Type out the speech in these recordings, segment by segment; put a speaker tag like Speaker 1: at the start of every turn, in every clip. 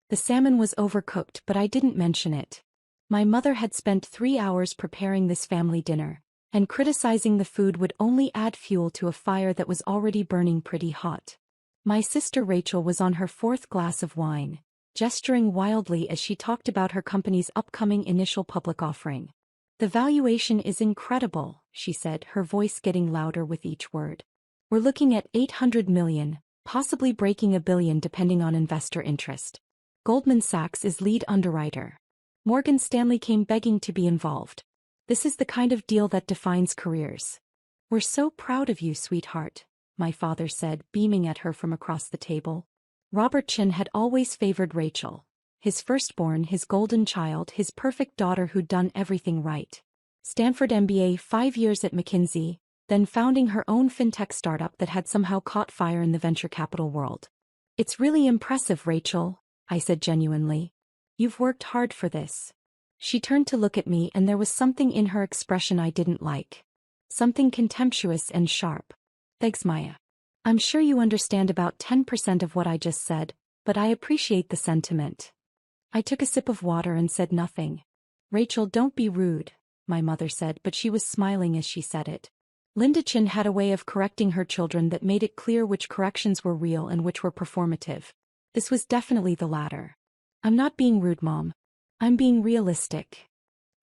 Speaker 1: The salmon was overcooked, but I didn't mention it. My mother had spent 3 hours preparing this family dinner, and criticizing the food would only add fuel to a fire that was already burning pretty hot. My sister Rachel was on her 4th glass of wine, gesturing wildly as she talked about her company's upcoming initial public offering. "The valuation is incredible," she said, her voice getting louder with each word. "We're looking at 800 million, possibly breaking $1 billion depending on investor interest. Goldman Sachs is lead underwriter. Morgan Stanley came begging to be involved. This is the kind of deal that defines careers." "We're so proud of you, sweetheart," my father said, beaming at her from across the table. Robert Chin had always favored Rachel. His firstborn, his golden child, his perfect daughter who'd done everything right. Stanford MBA, 5 years at McKinsey, then founding her own fintech startup that had somehow caught fire in the venture capital world. "It's really impressive, Rachel," I said genuinely. "You've worked hard for this." She turned to look at me, and there was something in her expression I didn't like. Something contemptuous and sharp. "Thanks, Maya. I'm sure you understand about 10% of what I just said, but I appreciate the sentiment." I took a sip of water and said nothing. "Rachel, don't be rude," my mother said, but she was smiling as she said it. Linda Chin had a way of correcting her children that made it clear which corrections were real and which were performative. This was definitely the latter. "I'm not being rude, Mom. I'm being realistic."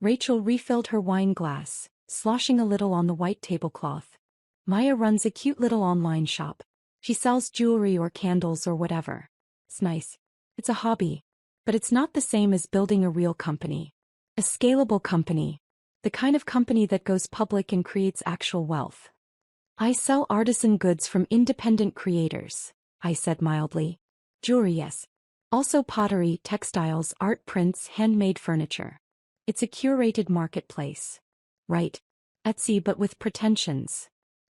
Speaker 1: Rachel refilled her wine glass, sloshing a little on the white tablecloth. "Maya runs a cute little online shop. She sells jewelry or candles or whatever. It's nice. It's a hobby. But it's not the same as building a real company. A scalable company. The kind of company that goes public and creates actual wealth." "I sell artisan goods from independent creators," I said mildly. "Jewelry, yes. Also pottery, textiles, art prints, handmade furniture. It's a curated marketplace." "Right. Etsy, but with pretensions."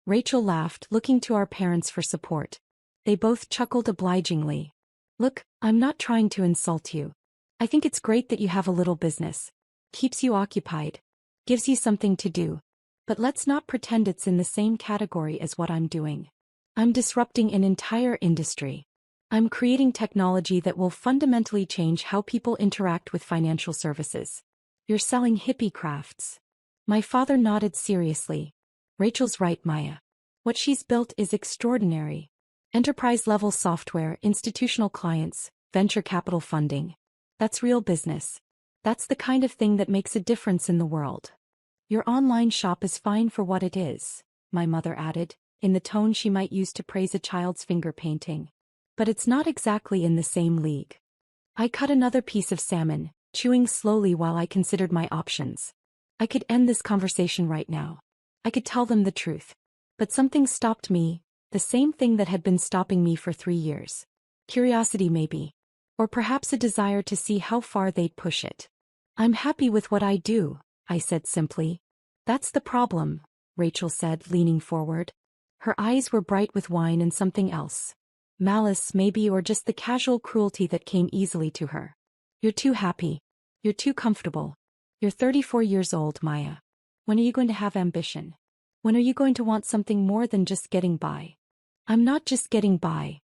Speaker 1: Rachel laughed, looking to our parents for support. They both chuckled obligingly. "Look, I'm not trying to insult you. I think it's great that you have a little business. Keeps you occupied. Gives you something to do. But let's not pretend it's in the same category as what I'm doing. I'm disrupting an entire industry. I'm creating technology that will fundamentally change how people interact with financial services. You're selling hippie crafts." My father nodded seriously. "Rachel's right, Maya. What she's built is extraordinary. Enterprise-level software, institutional clients, venture capital funding. That's real business. That's the kind of thing that makes a difference in the world." "Your online shop is fine for what it is," my mother added, in the tone she might use to praise a child's finger painting. "But it's not exactly in the same league." I cut another piece of salmon, chewing slowly while I considered my options. I could end this conversation right now. I could tell them the truth. But something stopped me, the same thing that had been stopping me for 3 years. Curiosity maybe. Or perhaps a desire to see how far they'd push it. "I'm happy with what I do," I said simply. "That's the problem," Rachel said, leaning forward. Her eyes were bright with wine and something else. Malice maybe, or just the casual cruelty that came easily to her. "You're too happy. You're too comfortable. You're 34 years old, Maya. When are you going to have ambition? When are you going to want something more than just getting by?" "I'm not just getting by."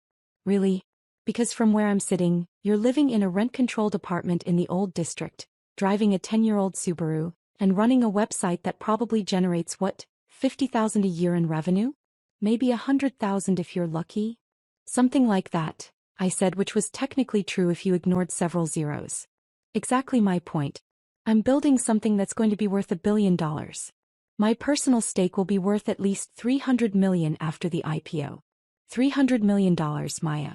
Speaker 1: "Really? Because from where I'm sitting, you're living in a rent-controlled apartment in the old district, driving a 10-year-old Subaru, and running a website that probably generates what, 50,000 a year in revenue? Maybe 100,000 if you're lucky?" "Something like that," I said, which was technically true if you ignored several zeros. "Exactly my point. I'm building something that's going to be worth $1 billion. My personal stake will be worth at least $300 million after the IPO. $300 million, Maya.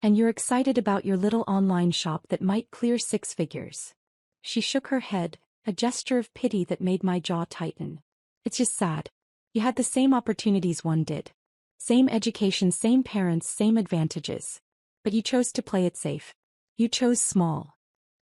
Speaker 1: And you're excited about your little online shop that might clear 6 figures." She shook her head, a gesture of pity that made my jaw tighten. "It's just sad. You had the same opportunities one did. Same education, same parents, same advantages. But you chose to play it safe. You chose small."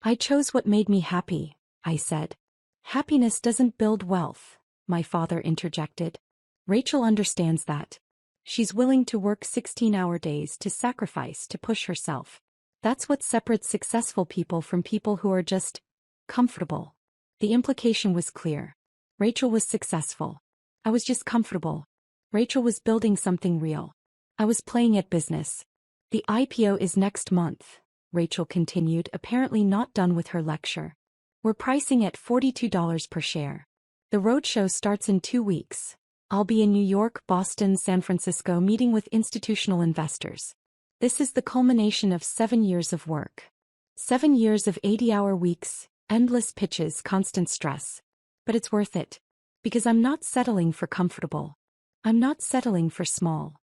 Speaker 1: "I chose what made me happy," I said. "Happiness doesn't build wealth," my father interjected. "Rachel understands that. She's willing to work 16-hour days, to sacrifice, to push herself. That's what separates successful people from people who are just comfortable." The implication was clear. Rachel was successful. I was just comfortable. Rachel was building something real. I was playing at business. "The IPO is next month," Rachel continued, apparently not done with her lecture. We're pricing at $42 per share. The roadshow starts in 2 weeks. I'll be in New York, Boston, San Francisco meeting with institutional investors. This is the culmination of 7 years of work. 7 years of 80-hour weeks, endless pitches, constant stress. But it's worth it. Because I'm not settling for comfortable. I'm not settling for small.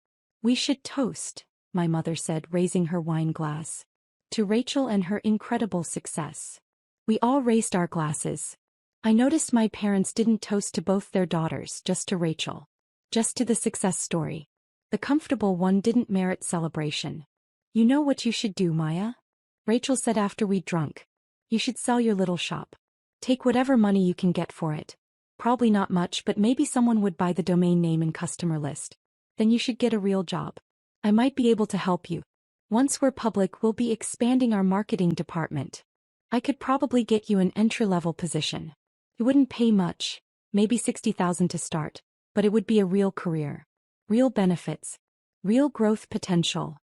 Speaker 1: We should toast, my mother said, raising her wine glass. To Rachel and her incredible success. We all raised our glasses. I noticed my parents didn't toast to both their daughters, just to Rachel. Just to the success story. The comfortable one didn't merit celebration. You know what you should do, Maya? Rachel said after we'd drunk. You should sell your little shop. Take whatever money you can get for it. Probably not much, but maybe someone would buy the domain name and customer list. Then you should get a real job. I might be able to help you. Once we're public, we'll be expanding our marketing department. I could probably get you an entry-level position. It wouldn't pay much, maybe $60,000 to start, but it would be a real career. Real benefits. Real growth potential.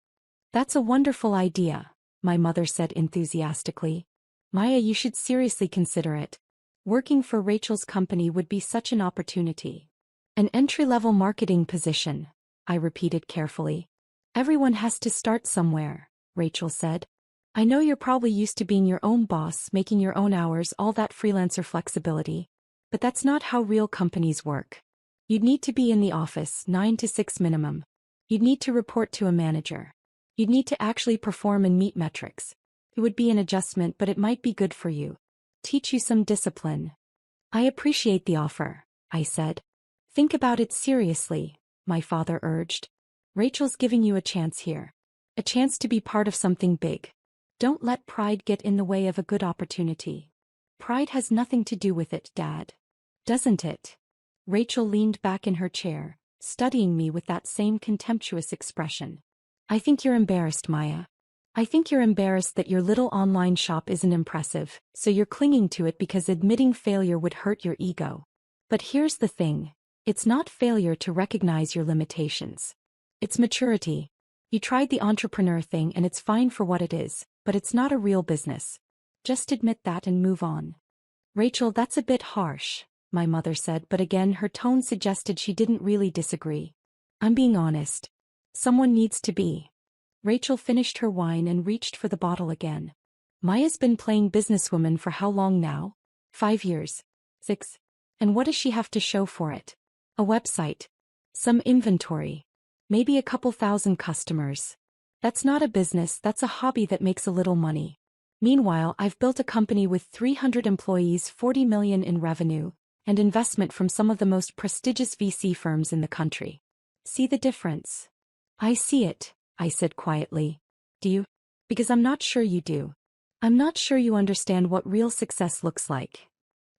Speaker 1: That's a wonderful idea, my mother said enthusiastically. Maya, you should seriously consider it. Working for Rachel's company would be such an opportunity. An entry-level marketing position, I repeated carefully. Everyone has to start somewhere, Rachel said. I know you're probably used to being your own boss, making your own hours, all that freelancer flexibility. But that's not how real companies work. You'd need to be in the office 9 to 6 minimum. You'd need to report to a manager. You'd need to actually perform and meet metrics. It would be an adjustment, but it might be good for you. Teach you some discipline. I appreciate the offer, I said. Think about it seriously, my father urged. Rachel's giving you a chance here. A chance to be part of something big. Don't let pride get in the way of a good opportunity. Pride has nothing to do with it, Dad. Doesn't it? Rachel leaned back in her chair, studying me with that same contemptuous expression. I think you're embarrassed, Maya. I think you're embarrassed that your little online shop isn't impressive, so you're clinging to it because admitting failure would hurt your ego. But here's the thing. It's not failure to recognize your limitations. It's maturity. You tried the entrepreneur thing and it's fine for what it is, but it's not a real business. Just admit that and move on. Rachel, that's a bit harsh, my mother said, but again her tone suggested she didn't really disagree. I'm being honest. Someone needs to be. Rachel finished her wine and reached for the bottle again. Maya's been playing businesswoman for how long now? 5 years. 6. And what does she have to show for it? A website. Some inventory. Maybe a couple thousand customers. That's not a business, that's a hobby that makes a little money. Meanwhile, I've built a company with 300 employees, 40 million in revenue, and investment from some of the most prestigious VC firms in the country. See the difference? I see it, I said quietly. Do you? Because I'm not sure you do. I'm not sure you understand what real success looks like.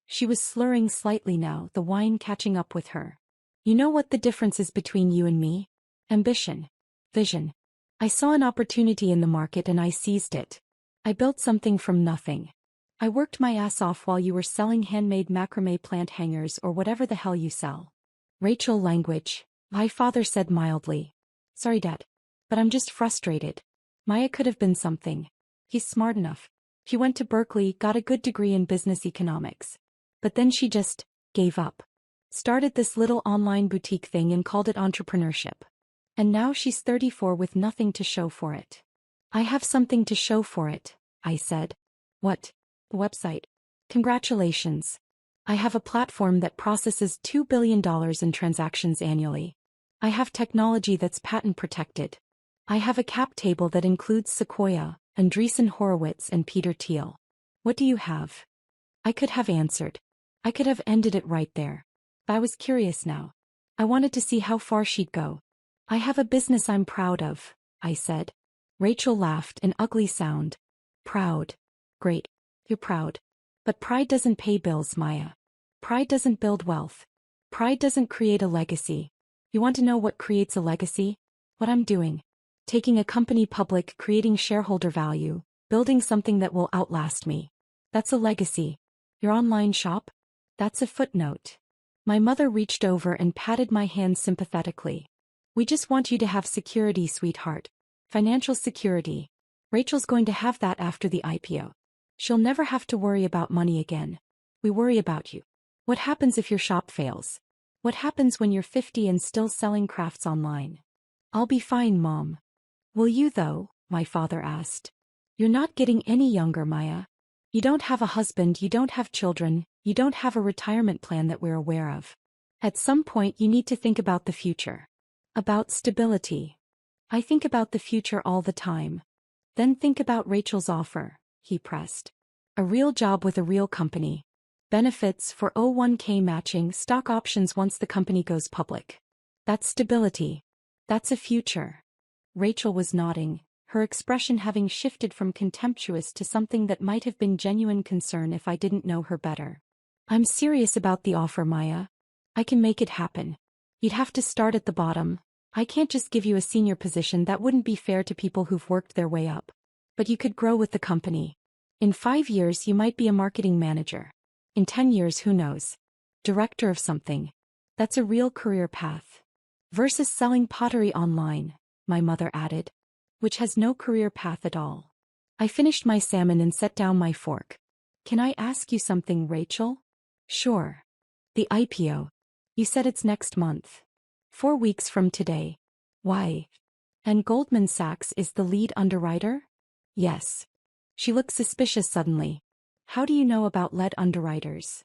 Speaker 1: She was slurring slightly now, the wine catching up with her. You know what the difference is between you and me? Ambition. Vision. I saw an opportunity in the market and I seized it. I built something from nothing. I worked my ass off while you were selling handmade macrame plant hangers or whatever the hell you sell. Rachel, language, my father said mildly. Sorry, Dad. But I'm just frustrated. Maya could have been something. He's smart enough. She went to Berkeley, got a good degree in business economics. But then she just gave up. Started this little online boutique thing and called it entrepreneurship. And now she's 34 with nothing to show for it. I have something to show for it, I said. What? The website. Congratulations. I have a platform that processes $2 billion in transactions annually. I have technology that's patent protected. I have a cap table that includes Sequoia, Andreessen Horowitz and Peter Thiel. What do you have? I could have answered. I could have ended it right there. But I was curious now. I wanted to see how far she'd go. I have a business I'm proud of, I said. Rachel laughed, an ugly sound. Proud. Great. You're proud. But pride doesn't pay bills, Maya. Pride doesn't build wealth. Pride doesn't create a legacy. You want to know what creates a legacy? What I'm doing. Taking a company public, creating shareholder value, building something that will outlast me. That's a legacy. Your online shop? That's a footnote. My mother reached over and patted my hand sympathetically. We just want you to have security, sweetheart. Financial security. Rachel's going to have that after the IPO. She'll never have to worry about money again. We worry about you. What happens if your shop fails? What happens when you're 50 and still selling crafts online? I'll be fine, Mom. Will you though? My father asked. You're not getting any younger, Maya. You don't have a husband, you don't have children, you don't have a retirement plan that we're aware of. At some point you need to think about the future. About stability. I think about the future all the time. Then think about Rachel's offer, he pressed. A real job with a real company. Benefits, 401k matching, stock options once the company goes public. That's stability. That's a future. Rachel was nodding, her expression having shifted from contemptuous to something that might have been genuine concern if I didn't know her better. I'm serious about the offer, Maya. I can make it happen. You'd have to start at the bottom. I can't just give you a senior position, that wouldn't be fair to people who've worked their way up. But you could grow with the company. In 5 years you might be a marketing manager. In 10 years, who knows? Director of something. That's a real career path. Versus selling pottery online, my mother added, which has no career path at all. I finished my salmon and set down my fork. Can I ask you something, Rachel? Sure. The IPO. You said it's next month. 4 weeks from today. Why? And Goldman Sachs is the lead underwriter? Yes. She looked suspicious suddenly. How do you know about lead underwriters?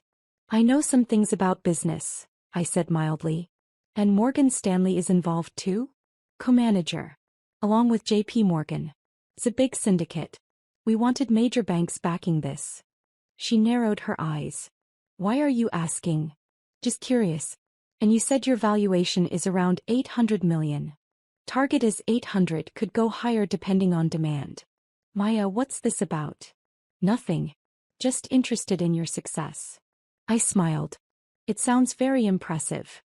Speaker 1: I know some things about business, I said mildly. And Morgan Stanley is involved too? Co-manager. Along with JP Morgan. It's a big syndicate. We wanted major banks backing this. She narrowed her eyes. Why are you asking? Just curious. And you said your valuation is around 800 million. Target is 800, could go higher depending on demand. Maya, what's this about? Nothing. Just interested in your success. I smiled. It sounds very impressive.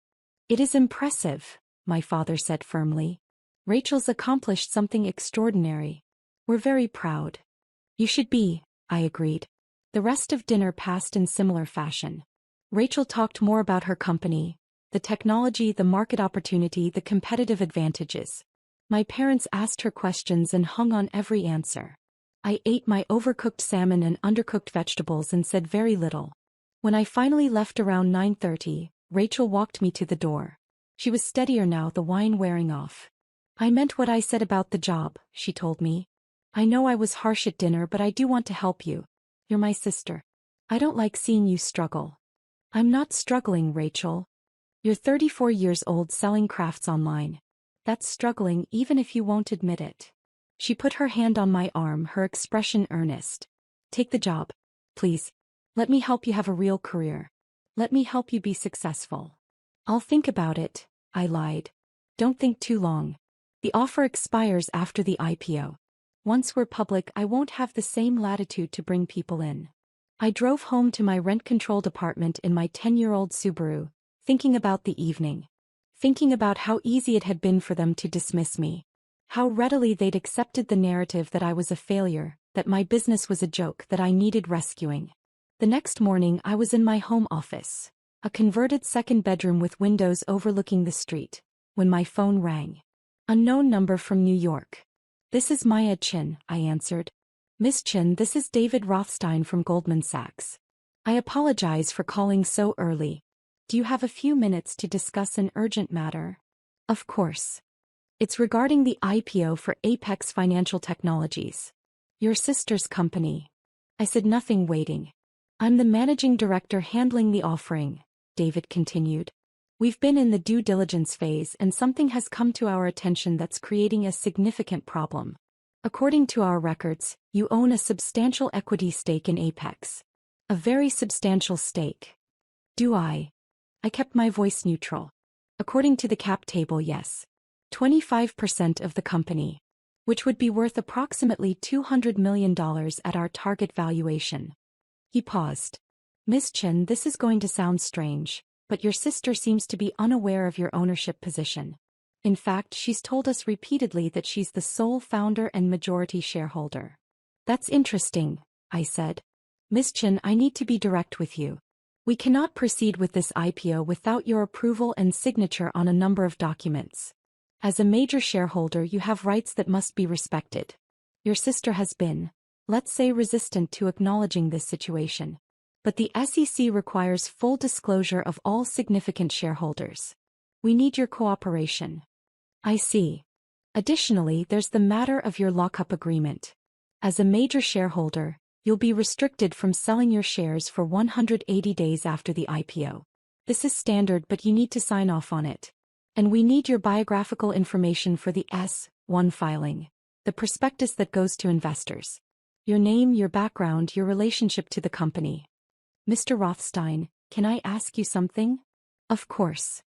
Speaker 1: It is impressive, my father said firmly. Rachel's accomplished something extraordinary. We're very proud. You should be, I agreed. The rest of dinner passed in similar fashion. Rachel talked more about her company, the technology, the market opportunity, the competitive advantages. My parents asked her questions and hung on every answer. I ate my overcooked salmon and undercooked vegetables and said very little. When I finally left around 9:30, Rachel walked me to the door. She was steadier now, the wine wearing off. I meant what I said about the job, she told me. I know I was harsh at dinner, but I do want to help you. You're my sister. I don't like seeing you struggle. I'm not struggling, Rachel. You're 34 years old selling crafts online. That's struggling even if you won't admit it. She put her hand on my arm, her expression earnest. Take the job, please. Let me help you have a real career. Let me help you be successful. I'll think about it, I lied. Don't think too long. The offer expires after the IPO. Once we're public, I won't have the same latitude to bring people in. I drove home to my rent-controlled apartment in my 10-year-old Subaru, thinking about the evening. Thinking about how easy it had been for them to dismiss me. How readily they'd accepted the narrative that I was a failure, that my business was a joke, that I needed rescuing. The next morning I was in my home office, a converted second bedroom with windows overlooking the street, when my phone rang. Unknown number from New York. This is Maya Chin, I answered. Miss Chin, this is David Rothstein from Goldman Sachs. I apologize for calling so early. Do you have a few minutes to discuss an urgent matter? Of course. It's regarding the IPO for Apex Financial Technologies. Your sister's company. I said, nothing, waiting. I'm the managing director handling the offering, David continued. We've been in the due diligence phase and something has come to our attention that's creating a significant problem. According to our records, you own a substantial equity stake in Apex. A very substantial stake. Do I? I kept my voice neutral. According to the cap table, yes. 25% of the company. Which would be worth approximately $200 million at our target valuation. He paused. Miss Chen, this is going to sound strange, but your sister seems to be unaware of your ownership position. In fact, she's told us repeatedly that she's the sole founder and majority shareholder. That's interesting, I said. Miss Chen, I need to be direct with you. We cannot proceed with this IPO without your approval and signature on a number of documents. As a major shareholder, you have rights that must be respected. Your sister has been, let's say, resistant to acknowledging this situation. But the SEC requires full disclosure of all significant shareholders. We need your cooperation. I see. Additionally, there's the matter of your lockup agreement. As a major shareholder, you'll be restricted from selling your shares for 180 days after the IPO. This is standard, but you need to sign off on it. And we need your biographical information for the S-1 filing, the prospectus that goes to investors. Your name, your background, your relationship to the company. Mr. Rothstein, can I ask you something? Of course.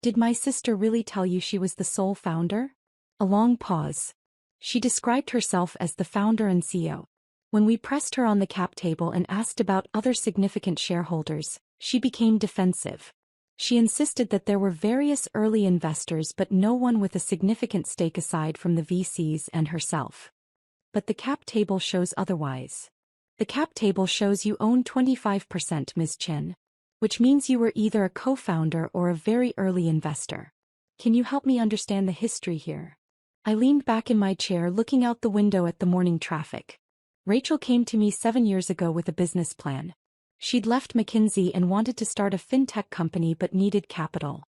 Speaker 1: Did my sister really tell you she was the sole founder? A long pause. She described herself as the founder and CEO. When we pressed her on the cap table and asked about other significant shareholders, she became defensive. She insisted that there were various early investors but no one with a significant stake aside from the VCs and herself. But the cap table shows otherwise. The cap table shows you own 25%, Ms. Chen, which means you were either a co-founder or a very early investor. Can you help me understand the history here? I leaned back in my chair looking out the window at the morning traffic. Rachel came to me 7 years ago with a business plan. She'd left McKinsey and wanted to start a fintech company but needed capital.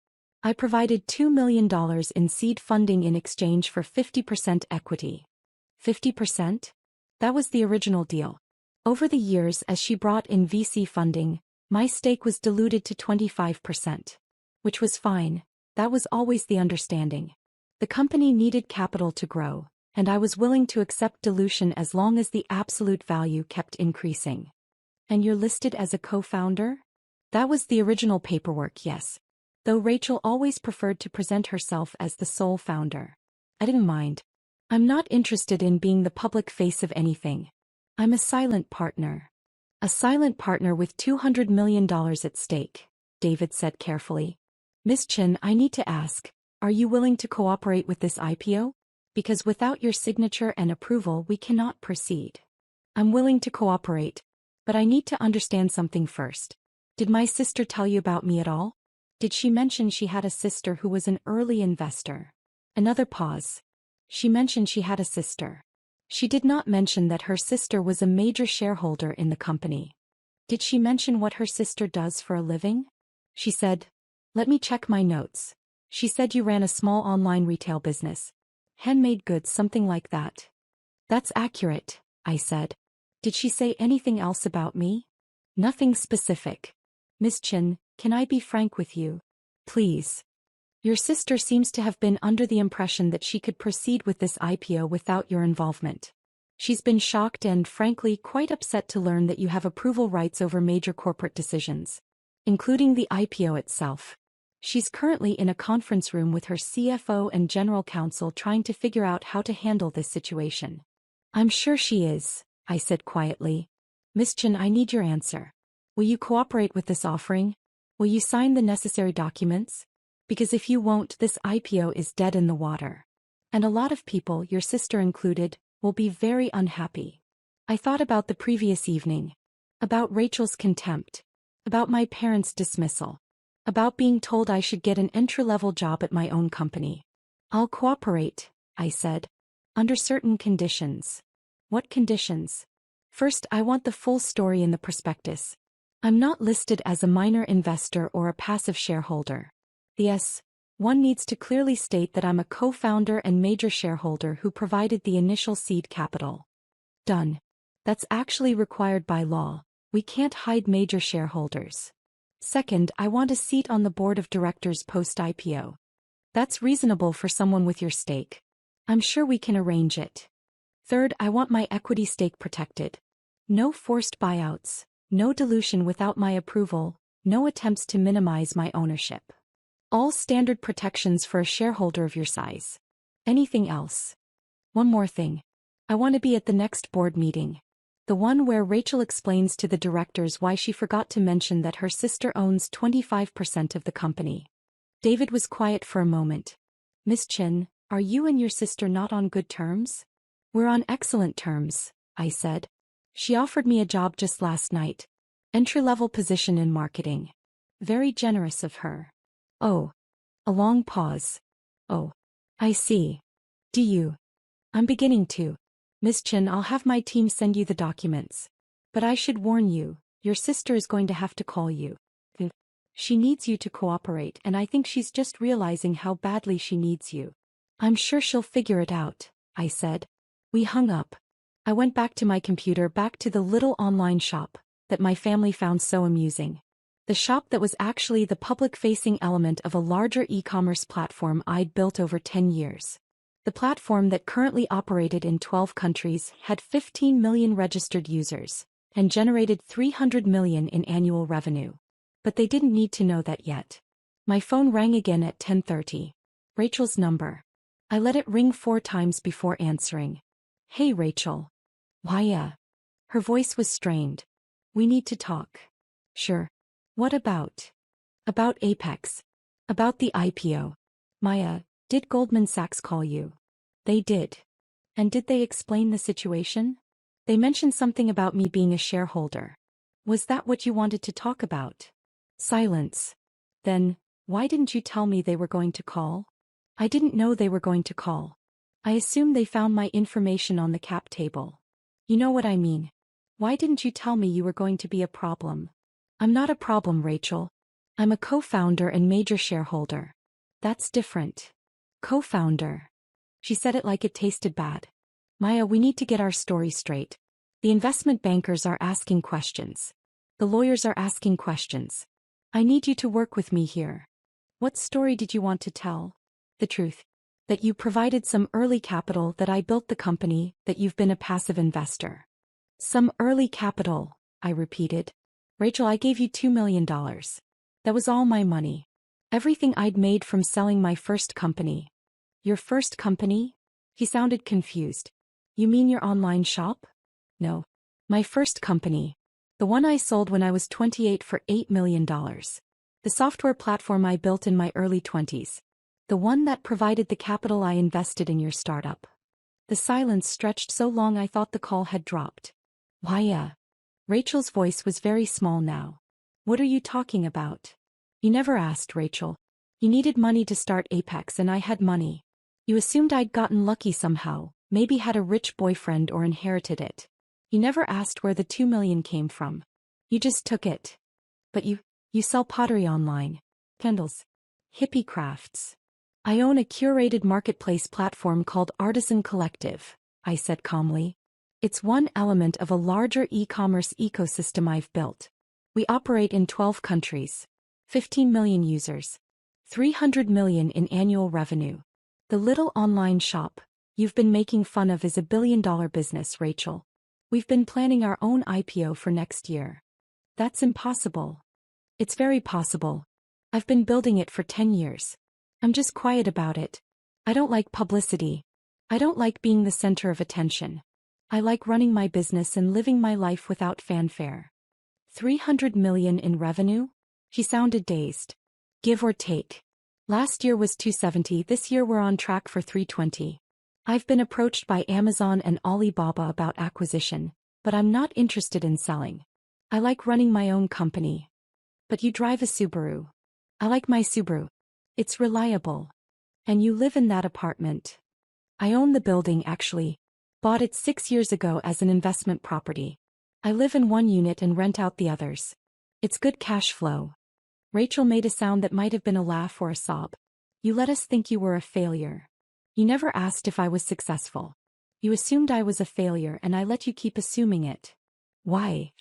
Speaker 1: I provided $2 million in seed funding in exchange for 50% equity. 50%? That was the original deal. Over the years, as she brought in VC funding, my stake was diluted to 25%. Which was fine. That was always the understanding. The company needed capital to grow, and I was willing to accept dilution as long as the absolute value kept increasing. And you're listed as a co-founder? That was the original paperwork, yes. Though Rachel always preferred to present herself as the sole founder. I didn't mind. I'm not interested in being the public face of anything. I'm a silent partner. A silent partner with $200 million at stake, David said carefully. Ms. Chen, I need to ask, are you willing to cooperate with this IPO? Because without your signature and approval we cannot proceed. I'm willing to cooperate, but I need to understand something first. Did my sister tell you about me at all? Did she mention she had a sister who was an early investor? Another pause. She mentioned she had a sister. She did not mention that her sister was a major shareholder in the company. Did she mention what her sister does for a living? She said, let me check my notes. She said you ran a small online retail business. Handmade goods, something like that. That's accurate, I said. Did she say anything else about me? Nothing specific. Ms. Chen, can I be frank with you? Please. Your sister seems to have been under the impression that she could proceed with this IPO without your involvement. She's been shocked and, frankly, quite upset to learn that you have approval rights over major corporate decisions, including the IPO itself. She's currently in a conference room with her CFO and general counsel trying to figure out how to handle this situation. I'm sure she is, I said quietly. Ms. Chen, I need your answer. Will you cooperate with this offering? Will you sign the necessary documents? Because if you won't, this IPO is dead in the water. And a lot of people, your sister included, will be very unhappy. I thought about the previous evening. About Rachel's contempt. About my parents' dismissal. About being told I should get an entry-level job at my own company. I'll cooperate, I said. Under certain conditions. What conditions? First, I want the full story in the prospectus. I'm not listed as a minor investor or a passive shareholder. The S-1 needs to clearly state that I'm a co-founder and major shareholder who provided the initial seed capital. Done. That's actually required by law. We can't hide major shareholders. Second, I want a seat on the board of directors post-IPO. That's reasonable for someone with your stake. I'm sure we can arrange it. Third, I want my equity stake protected. No forced buyouts, no dilution without my approval, no attempts to minimize my ownership. All standard protections for a shareholder of your size. Anything else? One more thing. I want to be at the next board meeting. The one where Rachel explains to the directors why she forgot to mention that her sister owns 25% of the company. David was quiet for a moment. Ms. Chen, are you and your sister not on good terms? We're on excellent terms, I said. She offered me a job just last night. Entry-level position in marketing. Very generous of her. Oh. A long pause. Oh. I see. Do you? I'm beginning to. Miss Chin, I'll have my team send you the documents. But I should warn you, your sister is going to have to call you. She needs you to cooperate, and I think she's just realizing how badly she needs you. I'm sure she'll figure it out, I said. We hung up. I went back to my computer, back to the little online shop that my family found so amusing. The shop that was actually the public-facing element of a larger e-commerce platform I'd built over 10 years. The platform that currently operated in 12 countries had 15 million registered users and generated 300 million in annual revenue. But they didn't need to know that yet. My phone rang again at 10:30. Rachel's number. I let it ring 4 times before answering. Hey Rachel. Why? Her voice was strained. We need to talk. Sure. What about? About Apex. About the IPO. Maya, did Goldman Sachs call you? They did. And did they explain the situation? They mentioned something about me being a shareholder. Was that what you wanted to talk about? Silence. Then, why didn't you tell me they were going to call? I didn't know they were going to call. I assumed they found my information on the cap table. You know what I mean. Why didn't you tell me you were going to be a problem? I'm not a problem, Rachel. I'm a co-founder and major shareholder. That's different. Co-founder. She said it like it tasted bad. Maya, we need to get our story straight. The investment bankers are asking questions. The lawyers are asking questions. I need you to work with me here. What story did you want to tell? The truth. That you provided some early capital, that I built the company, that you've been a passive investor. Some early capital, I repeated. Rachel, I gave you $2 million. That was all my money. Everything I'd made from selling my first company. Your first company? He sounded confused. You mean your online shop? No. My first company. The one I sold when I was 28 for $8 million. The software platform I built in my early 20s. The one that provided the capital I invested in your startup. The silence stretched so long I thought the call had dropped. Why? Rachel's voice was very small now. What are you talking about? You never asked, Rachel. You needed money to start Apex and I had money. You assumed I'd gotten lucky somehow, maybe had a rich boyfriend or inherited it. You never asked where the 2 million came from. You just took it. But you sell pottery online. Candles. Hippie crafts. I own a curated marketplace platform called Artisan Collective, I said calmly. It's one element of a larger e-commerce ecosystem I've built. We operate in 12 countries. 15 million users. 300 million in annual revenue. The little online shop you've been making fun of is a billion-dollar business, Rachel. We've been planning our own IPO for next year. That's impossible. It's very possible. I've been building it for 10 years. I'm just quiet about it. I don't like publicity. I don't like being the center of attention. I like running my business and living my life without fanfare. 300 million in revenue? She sounded dazed. Give or take. Last year was 270, this year we're on track for 320. I've been approached by Amazon and Alibaba about acquisition, but I'm not interested in selling. I like running my own company. But you drive a Subaru. I like my Subaru. It's reliable. And you live in that apartment. I own the building actually. Bought it 6 years ago as an investment property. I live in one unit and rent out the others. It's good cash flow. Rachel made a sound that might have been a laugh or a sob. You let us think you were a failure. You never asked if I was successful. You assumed I was a failure and I let you keep assuming it. Why?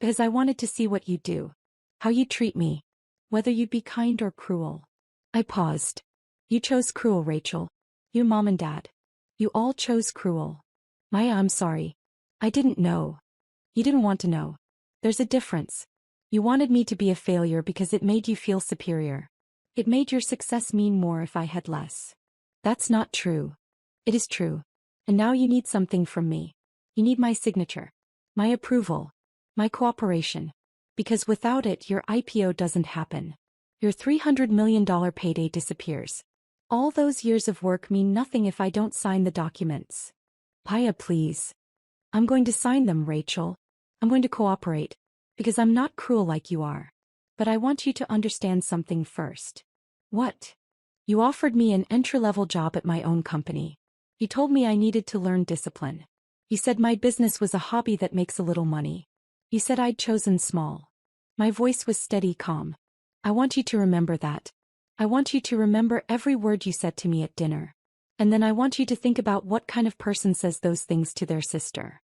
Speaker 1: Because I wanted to see what you'd do. How you'd treat me. Whether you'd be kind or cruel. I paused. You chose cruel, Rachel. You, Mom and Dad. You all chose cruel. Maya, I'm sorry. I didn't know. You didn't want to know. There's a difference. You wanted me to be a failure because it made you feel superior. It made your success mean more if I had less. That's not true. It is true. And now you need something from me. You need my signature. My approval. My cooperation. Because without it, your IPO doesn't happen. Your $300 million payday disappears. All those years of work mean nothing if I don't sign the documents. Maya, please. I'm going to sign them, Rachel. I'm going to cooperate. Because I'm not cruel like you are. But I want you to understand something first. What? You offered me an entry-level job at my own company. You told me I needed to learn discipline. You said my business was a hobby that makes a little money. You said I'd chosen small. My voice was steady, calm. I want you to remember that. I want you to remember every word you said to me at dinner. And then I want you to think about what kind of person says those things to their sister.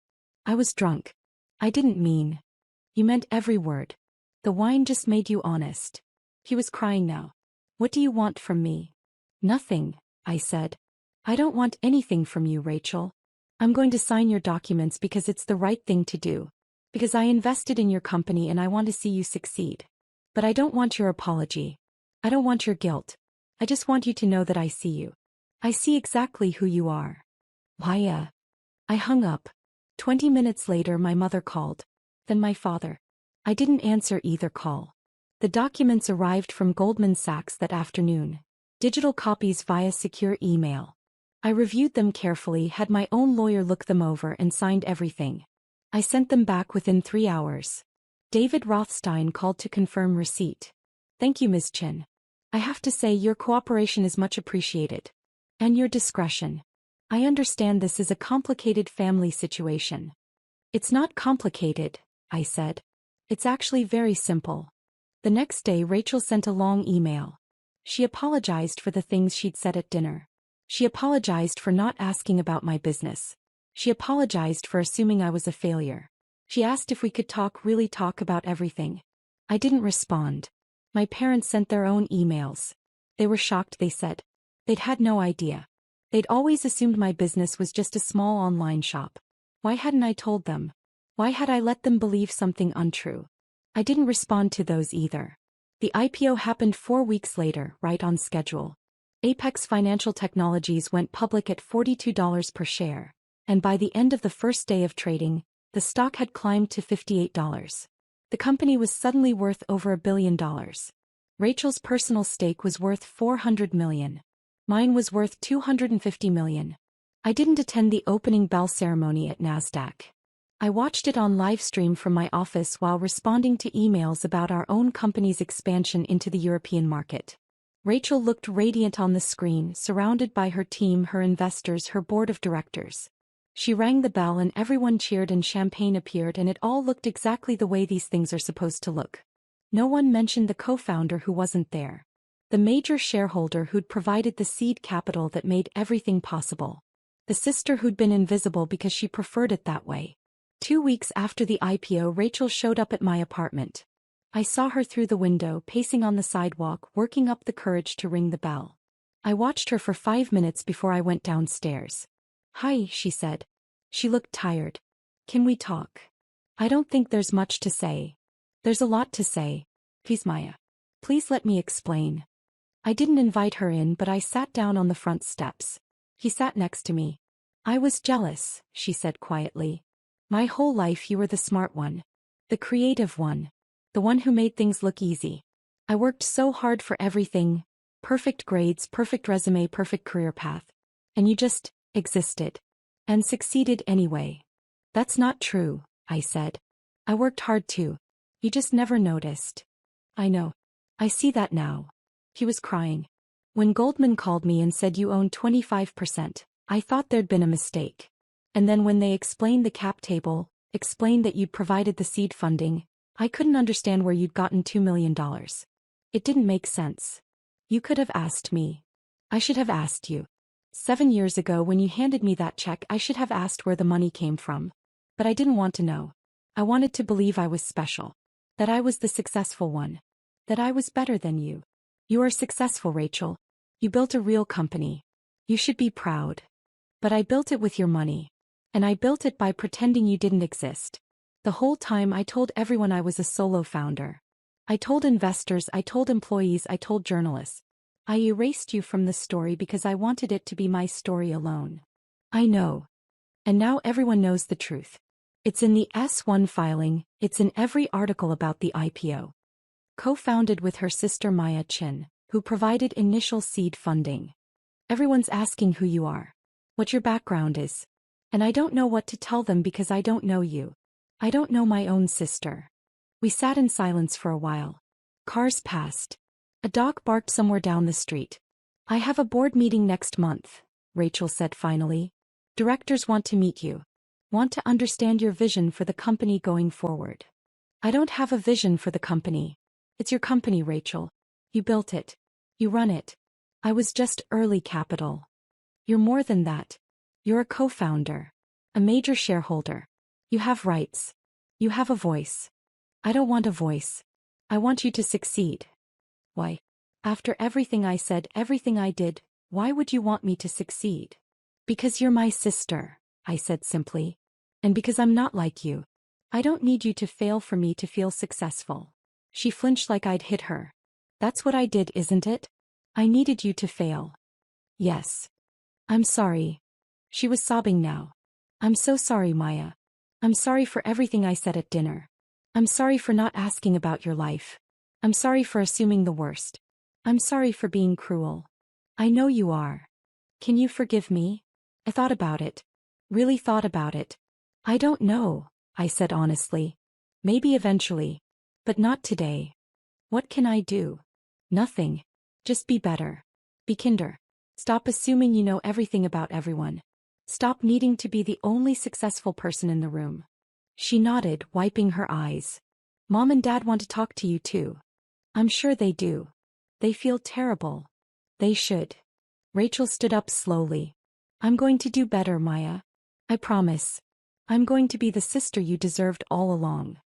Speaker 1: I was drunk. I didn't mean. You meant every word. The wine just made you honest. He was crying now. What do you want from me? Nothing, I said. I don't want anything from you, Rachel. I'm going to sign your documents because it's the right thing to do. Because I invested in your company and I want to see you succeed. But I don't want your apology. I don't want your guilt. I just want you to know that I see you. I see exactly who you are. Why, I hung up. 20 minutes later my mother called. Then my father. I didn't answer either call. The documents arrived from Goldman Sachs that afternoon. Digital copies via secure email. I reviewed them carefully, had my own lawyer look them over and signed everything. I sent them back within 3 hours. David Rothstein called to confirm receipt. Thank you, Ms. Chin. I have to say your cooperation is much appreciated. And your discretion. I understand this is a complicated family situation. It's not complicated, I said. It's actually very simple. The next day Rachel sent a long email. She apologized for the things she'd said at dinner. She apologized for not asking about my business. She apologized for assuming I was a failure. She asked if we could really talk about everything. I didn't respond. My parents sent their own emails. They were shocked, they said. They'd had no idea. They'd always assumed my business was just a small online shop. Why hadn't I told them? Why had I let them believe something untrue? I didn't respond to those either. The IPO happened 4 weeks later, right on schedule. Apex Financial Technologies went public at $42 per share, and by the end of the first day of trading, the stock had climbed to $58. The company was suddenly worth over $1 billion. Rachel's personal stake was worth $400 million. Mine was worth $250 million. I didn't attend the opening bell ceremony at NASDAQ. I watched it on live stream from my office while responding to emails about our own company's expansion into the European market. Rachel looked radiant on the screen, surrounded by her team, her investors, her board of directors. She rang the bell and everyone cheered and champagne appeared and it all looked exactly the way these things are supposed to look. No one mentioned the co-founder who wasn't there. The major shareholder who'd provided the seed capital that made everything possible. The sister who'd been invisible because she preferred it that way. 2 weeks after the IPO, Rachel showed up at my apartment. I saw her through the window, pacing on the sidewalk, working up the courage to ring the bell. I watched her for 5 minutes before I went downstairs. Hi, she said. She looked tired. Can we talk? I don't think there's much to say. There's a lot to say. Please, Maya. Please let me explain. I didn't invite her in, but I sat down on the front steps. He sat next to me. I was jealous, she said quietly. My whole life you were the smart one. The creative one. The one who made things look easy. I worked so hard for everything. Perfect grades, perfect resume, perfect career path. And you just existed. And succeeded anyway. That's not true, I said. I worked hard too. You just never noticed. I know. I see that now. He was crying. When Goldman called me and said you own 25%, I thought there'd been a mistake. And then when they explained the cap table, explained that you'd provided the seed funding, I couldn't understand where you'd gotten $2 million. It didn't make sense. You could have asked me. I should have asked you. 7 years ago when you handed me that check, I should have asked where the money came from. But I didn't want to know. I wanted to believe I was special. That I was the successful one. That I was better than you. You are successful, Rachel. You built a real company. You should be proud. But I built it with your money. And I built it by pretending you didn't exist. The whole time I told everyone I was a solo founder. I told investors, I told employees, I told journalists. I erased you from the story because I wanted it to be my story alone. I know. And now everyone knows the truth. It's in the S1 filing, it's in every article about the IPO. Co-founded with her sister Maya Chin, who provided initial seed funding. Everyone's asking who you are. What your background is. And I don't know what to tell them because I don't know you. I don't know my own sister. We sat in silence for a while. Cars passed. A dog barked somewhere down the street. I have a board meeting next month, Rachel said finally. Directors want to meet you. Want to understand your vision for the company going forward. I don't have a vision for the company. It's your company, Rachel. You built it. You run it. I was just early capital. You're more than that. You're a co-founder. A major shareholder. You have rights. You have a voice. I don't want a voice. I want you to succeed. Why? After everything I said, everything I did, why would you want me to succeed? Because you're my sister, I said simply. And because I'm not like you. I don't need you to fail for me to feel successful. She flinched like I'd hit her. That's what I did, isn't it? I needed you to fail. Yes. I'm sorry. She was sobbing now. I'm so sorry, Maya. I'm sorry for everything I said at dinner. I'm sorry for not asking about your life. I'm sorry for assuming the worst. I'm sorry for being cruel. I know you are. Can you forgive me? I thought about it. Really thought about it. I don't know, I said honestly. Maybe eventually. But not today. What can I do? Nothing. Just be better. Be kinder. Stop assuming you know everything about everyone. Stop needing to be the only successful person in the room. She nodded, wiping her eyes. Mom and Dad want to talk to you too. I'm sure they do. They feel terrible. They should. Rachel stood up slowly. I'm going to do better, Maya. I promise. I'm going to be the sister you deserved all along.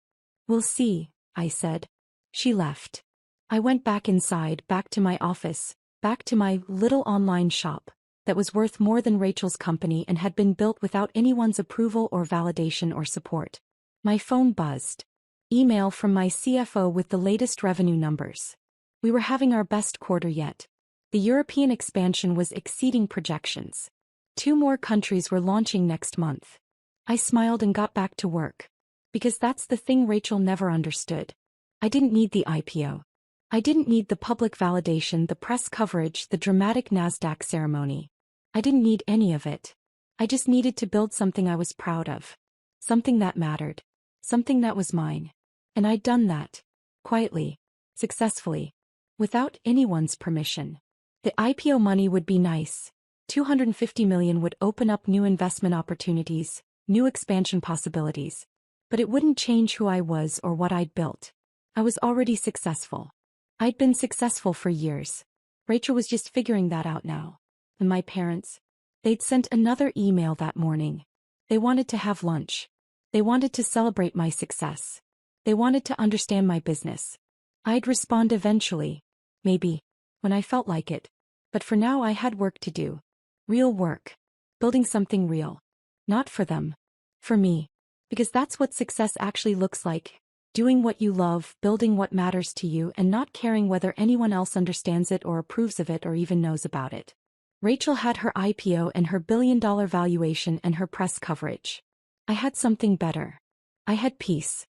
Speaker 1: We'll see, I said. She left. I went back inside, back to my office, back to my little online shop that was worth more than Rachel's company and had been built without anyone's approval or validation or support. My phone buzzed. Email from my CFO with the latest revenue numbers. We were having our best quarter yet. The European expansion was exceeding projections. 2 more countries were launching next month. I smiled and got back to work. Because that's the thing Rachel never understood. I didn't need the IPO. I didn't need the public validation, the press coverage, the dramatic NASDAQ ceremony. I didn't need any of it. I just needed to build something I was proud of. Something that mattered. Something that was mine. And I'd done that. Quietly. Successfully. Without anyone's permission. The IPO money would be nice. 250 million would open up new investment opportunities, new expansion possibilities. But it wouldn't change who I was or what I'd built. I was already successful. I'd been successful for years. Rachel was just figuring that out now. And my parents? They'd sent another email that morning. They wanted to have lunch. They wanted to celebrate my success. They wanted to understand my business. I'd respond eventually. Maybe. When I felt like it. But for now I had work to do. Real work. Building something real. Not for them. For me. Because that's what success actually looks like. Doing what you love, building what matters to you, and not caring whether anyone else understands it or approves of it or even knows about it. Rachel had her IPO and her billion-dollar valuation and her press coverage. I had something better. I had peace.